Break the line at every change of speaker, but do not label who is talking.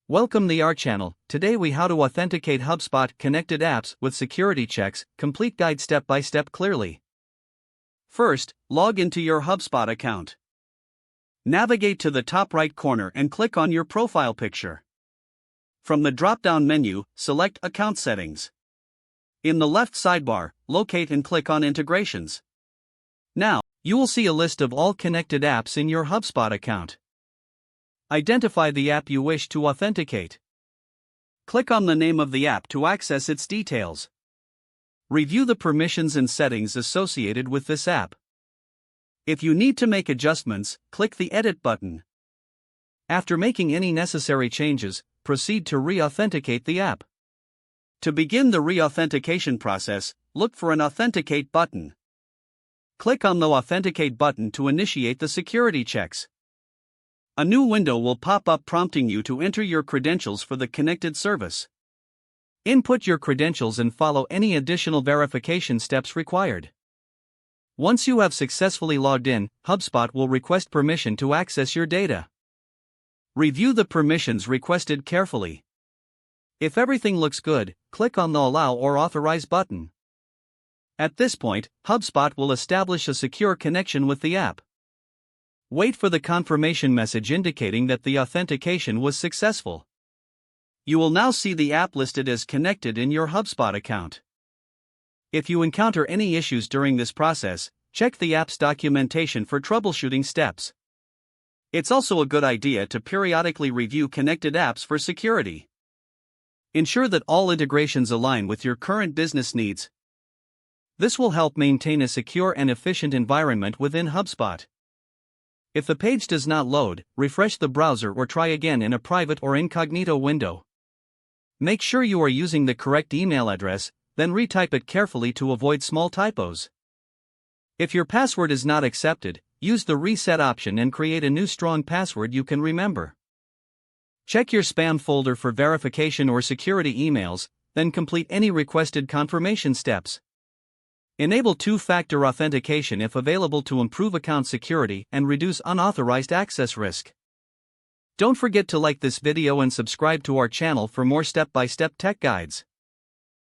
Welcome to our channel. Today we how to authenticate HubSpot connected apps with security checks, complete guide step by step clearly. First, log into your HubSpot account. Navigate to the top right corner and click on your profile picture. From the drop-down menu, select Account Settings. In the left sidebar, locate and click on Integrations. Now, you will see a list of all connected apps in your HubSpot account. Identify the app you wish to authenticate. Click on the name of the app to access its details. Review the permissions and settings associated with this app. If you need to make adjustments, click the Edit button. After making any necessary changes, proceed to re-authenticate the app. To begin the re-authentication process, look for an Authenticate button. Click on the Authenticate button to initiate the security checks. A new window will pop up prompting you to enter your credentials for the connected service. Input your credentials and follow any additional verification steps required. Once you have successfully logged in, HubSpot will request permission to access your data. Review the permissions requested carefully. If everything looks good, click on the Allow or Authorize button. At this point, HubSpot will establish a secure connection with the app. Wait for the confirmation message indicating that the authentication was successful. You will now see the app listed as connected in your HubSpot account. If you encounter any issues during this process, check the app's documentation for troubleshooting steps. It's also a good idea to periodically review connected apps for security. Ensure that all integrations align with your current business needs. This will help maintain a secure and efficient environment within HubSpot. If the page does not load, refresh the browser or try again in a private or incognito window. Make sure you are using the correct email address, then retype it carefully to avoid small typos. If your password is not accepted, use the reset option and create a new strong password you can remember. Check your spam folder for verification or security emails, then complete any requested confirmation steps. Enable two-factor authentication if available to improve account security and reduce unauthorized access risk. Don't forget to like this video and subscribe to our channel for more step-by-step tech guides.